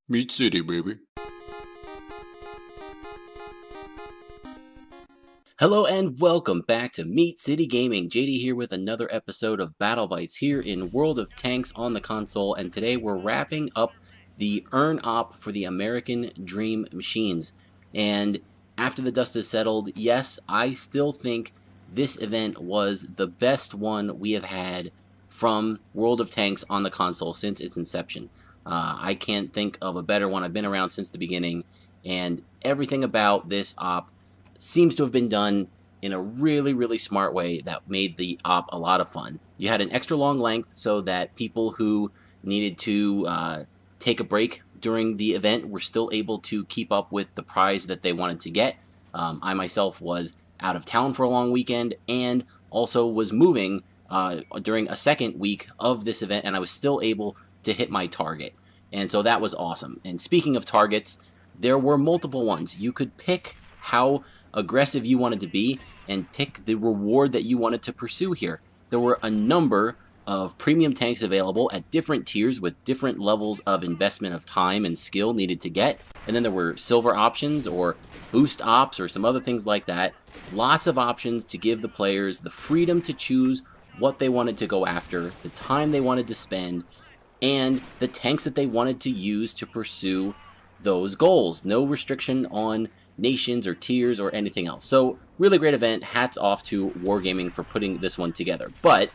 Meat City, baby. Hello and welcome back to Meat City Gaming. JD here with another episode of Battle Bites here in World of Tanks on the console, and today we're wrapping up the Earn Op for the American Dream Machines. And after the dust has settled, yes, I still think this event was the best one we have had from World of Tanks on the console since its inception. I can't think of a better one. I've been around since the beginning, and everything about this op seems to have been done in a really smart way that made the op a lot of fun. You had an extra long length so that people who needed to take a break during the event were still able to keep up with the prize that they wanted to get. I myself was out of town for a long weekend and also was moving during a second week of this event, and I was still able to hit my target. And so that was awesome. And speaking of targets, there were multiple ones. You could pick how aggressive you wanted to be and pick the reward that you wanted to pursue here. There were a number of premium tanks available at different tiers with different levels of investment of time and skill needed to get. And then there were silver options or boost ops or some other things like that. Lots of options to give the players the freedom to choose what they wanted to go after, the time they wanted to spend, and the tanks that they wanted to use to pursue those goals. No restriction on nations or tiers or anything else. So really great event. Hats off to Wargaming for putting this one together. But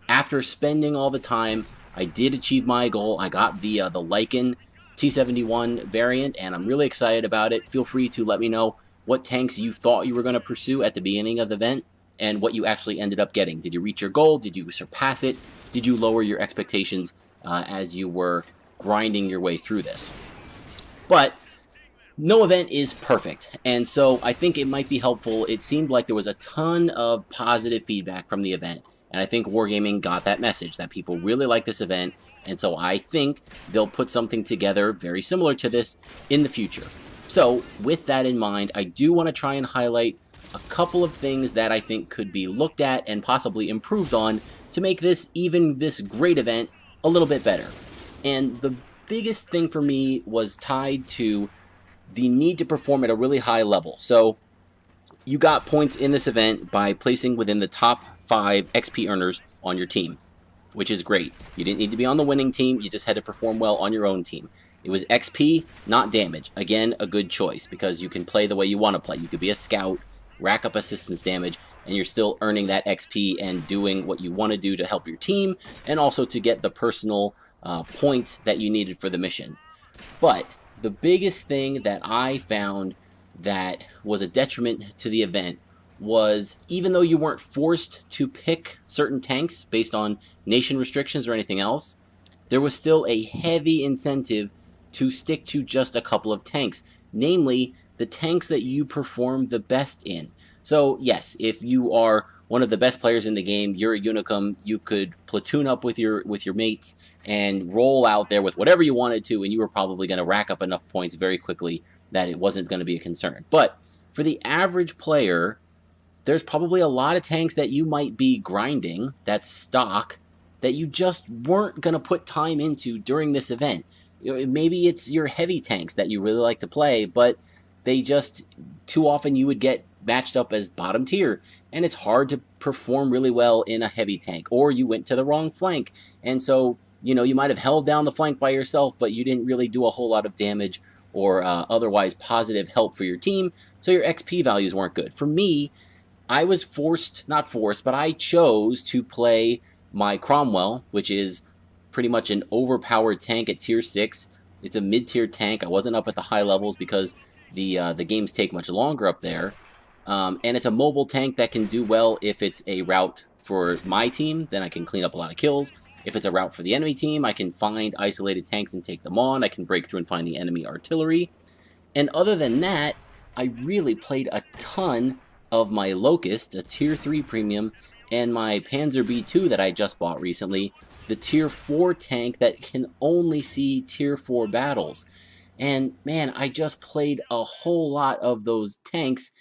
after spending all the time, I did achieve my goal. I got the Lycan T71 variant, and I'm really excited about it. Feel free to let me know what tanks you thought you were going to pursue at the beginning of the event and what you actually ended up getting. Did you reach your goal? Did you surpass it? Did you lower your expectations as you were grinding your way through this? But no event is perfect, and so I think it might be helpful. It seemed like there was a ton of positive feedback from the event, and I think Wargaming got that message that people really like this event, and so I think they'll put something together very similar to this in the future. So with that in mind, I do want to try and highlight a couple of things that I think could be looked at and possibly improved on to make this great event a little bit better. And the biggest thing for me was tied to the need to perform at a really high level. So you got points in this event by placing within the top 5 XP earners on your team, which is great. You didn't need to be on the winning team, you just had to perform well on your own team. It was XP, not damage. Again, a good choice because you can play the way you want to play. You could be a scout, rack up assistance damage, and you're still earning that XP and doing what you want to do to help your team and also to get the personal points that you needed for the mission. But the biggest thing that I found that was a detriment to the event was, even though you weren't forced to pick certain tanks based on nation restrictions or anything else, there was still a heavy incentive to stick to just a couple of tanks, namely the tanks that you perform the best in. So yes, if you are one of the best players in the game, you're a Unicum, you could platoon up with your mates and roll out there with whatever you wanted to, and you were probably going to rack up enough points very quickly that it wasn't going to be a concern. But for the average player, there's probably a lot of tanks that you might be grinding, that's stock, that you just weren't going to put time into during this event. Maybe it's your heavy tanks that you really like to play, but they just, too often you would get matched up as bottom tier, and it's hard to perform really well in a heavy tank, or you went to the wrong flank, and so, you might have held down the flank by yourself, but you didn't really do a whole lot of damage or otherwise positive help for your team, so your XP values weren't good. For me, I was not forced, but I chose to play my Cromwell, which is pretty much an overpowered tank at tier 6. It's a mid-tier tank. I wasn't up at the high levels because the games take much longer up there. And it's a mobile tank that can do well if it's a route for my team, then I can clean up a lot of kills. If it's a route for the enemy team, I can find isolated tanks and take them on. I can break through and find the enemy artillery. And other than that, I really played a ton of my Locust, a tier 3 premium, and my Panzer B2 that I just bought recently, the tier 4 tank that can only see tier 4 battles. And man, I just played a whole lot of those tanks,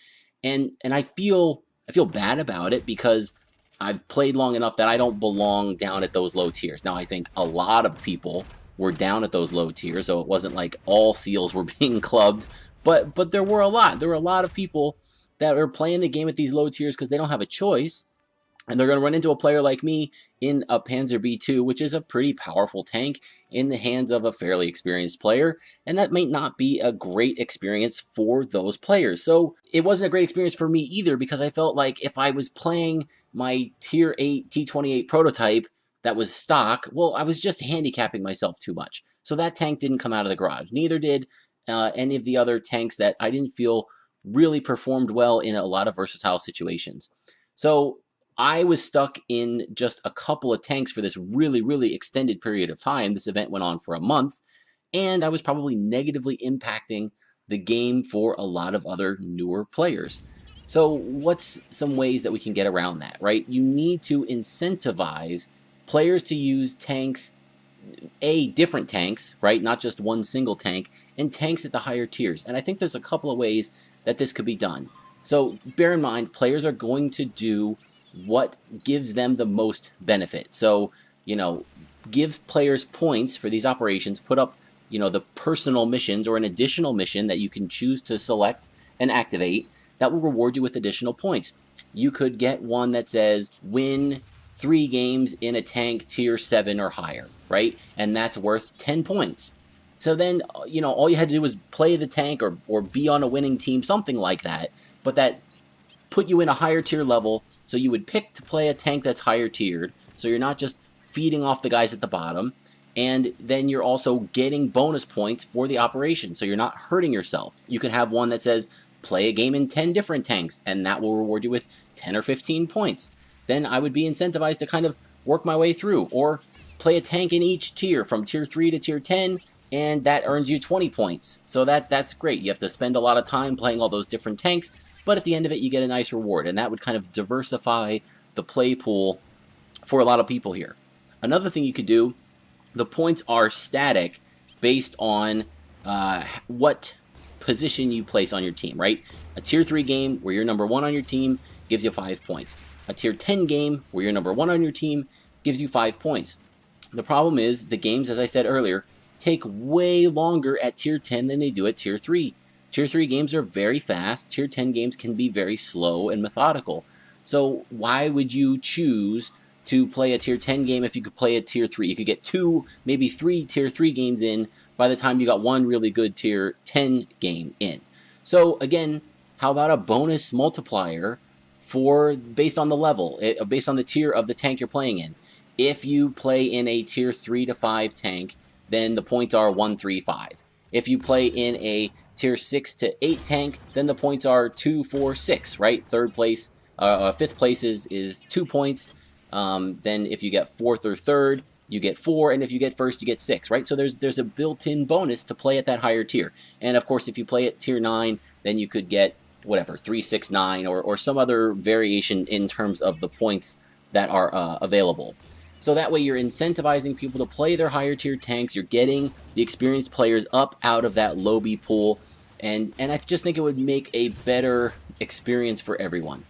and I feel bad about it because I've played long enough that I don't belong down at those low tiers. Now, I think a lot of people were down at those low tiers, so it wasn't like all seals were being clubbed, but there were a lot. There were a lot of people that are playing the game at these low tiers because they don't have a choice. And they're going to run into a player like me in a Panzer B2, which is a pretty powerful tank in the hands of a fairly experienced player. And that may not be a great experience for those players. So it wasn't a great experience for me either, because I felt like if I was playing my Tier 8 T28 prototype that was stock, well, I was just handicapping myself too much. So that tank didn't come out of the garage. Neither did any of the other tanks that I didn't feel really performed well in a lot of versatile situations. So I was stuck in just a couple of tanks for this really, really extended period of time. This event went on for a month, and I was probably negatively impacting the game for a lot of other newer players. So what's some ways that we can get around that, right? You need to incentivize players to use tanks, different tanks, right? Not just one single tank, and tanks at the higher tiers. And I think there's a couple of ways that this could be done. So bear in mind, players are going to do what gives them the most benefit. So, give players points for these operations, put up, the personal missions or an additional mission that you can choose to select and activate that will reward you with additional points. You could get one that says win 3 games in a tank tier 7 or higher, right? And that's worth 10 points. So then, all you had to do was play the tank or be on a winning team, something like that. But that put you in a higher tier level, so you would pick to play a tank that's higher tiered, so you're not just feeding off the guys at the bottom, and then you're also getting bonus points for the operation, so you're not hurting yourself. You can have one that says play a game in 10 different tanks, and that will reward you with 10 or 15 points. Then I would be incentivized to kind of work my way through, or play a tank in each tier from tier 3 to tier 10, and that earns you 20 points. So that's great. You have to spend a lot of time playing all those different tanks, but at the end of it, you get a nice reward, and that would kind of diversify the play pool for a lot of people here. Another thing you could do, the points are static based on what position you place on your team, right? A tier 3 game where you're number 1 on your team gives you 5 points. A tier 10 game where you're number 1 on your team gives you 5 points. The problem is the games, as I said earlier, take way longer at tier 10 than they do at tier 3. Tier 3 games are very fast. Tier 10 games can be very slow and methodical. So why would you choose to play a tier 10 game if you could play a tier 3? You could get 2, maybe 3 tier 3 games in by the time you got one really good tier 10 game in. So again, how about a bonus multiplier based on the level, based on the tier of the tank you're playing in? If you play in a tier 3 to 5 tank, then the points are 1, 3, 5. If you play in a tier 6 to 8 tank, then the points are 2, 4, 6, right? Fifth place is 2 points. Then if you get 4th or 3rd, you get 4, and if you get 1st, you get 6, right? So there's a built-in bonus to play at that higher tier. And of course, if you play at tier 9, then you could get whatever, 3, 6, 9, or some other variation in terms of the points that are available. So that way you're incentivizing people to play their higher tier tanks, you're getting the experienced players up out of that low B pool, and I just think it would make a better experience for everyone.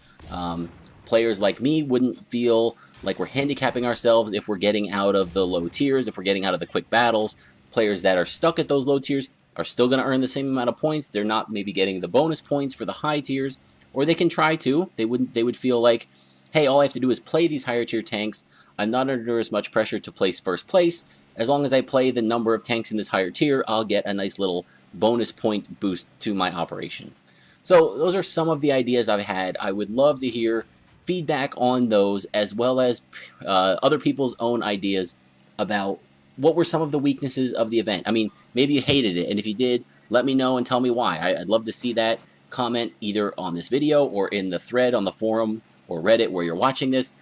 Players like me wouldn't feel like we're handicapping ourselves if we're getting out of the low tiers, if we're getting out of the quick battles. Players that are stuck at those low tiers are still going to earn the same amount of points. They're not maybe getting the bonus points for the high tiers, or they can try to. They would feel like, hey, all I have to do is play these higher tier tanks. I'm not under as much pressure to place first place. As long as I play the number of tanks in this higher tier, I'll get a nice little bonus point boost to my operation. So those are some of the ideas I've had. I would love to hear feedback on those, as well as other people's own ideas about what were some of the weaknesses of the event. I mean, maybe you hated it, and if you did, let me know and tell me why. I'd love to see that comment either on this video or in the thread on the forum or Reddit where you're watching this.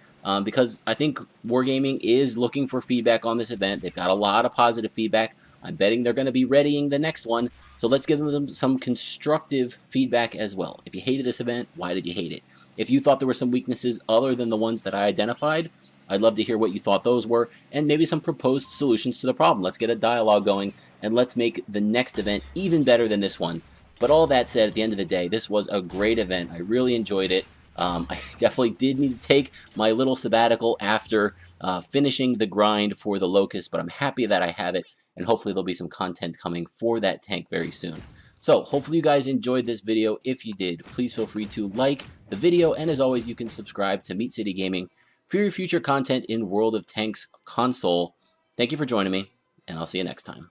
Because I think Wargaming is looking for feedback on this event. They've got a lot of positive feedback. I'm betting they're going to be readying the next one, so let's give them some constructive feedback as well. If you hated this event, why did you hate it? If you thought there were some weaknesses other than the ones that I identified, I'd love to hear what you thought those were, and maybe some proposed solutions to the problem. Let's get a dialogue going, and let's make the next event even better than this one. But all that said, at the end of the day, this was a great event. I really enjoyed it. I definitely did need to take my little sabbatical after finishing the grind for the Locust, but I'm happy that I have it, and hopefully there'll be some content coming for that tank very soon. So hopefully you guys enjoyed this video. If you did, please feel free to like the video, and as always, you can subscribe to Meat City Gaming for your future content in World of Tanks console. Thank you for joining me, and I'll see you next time.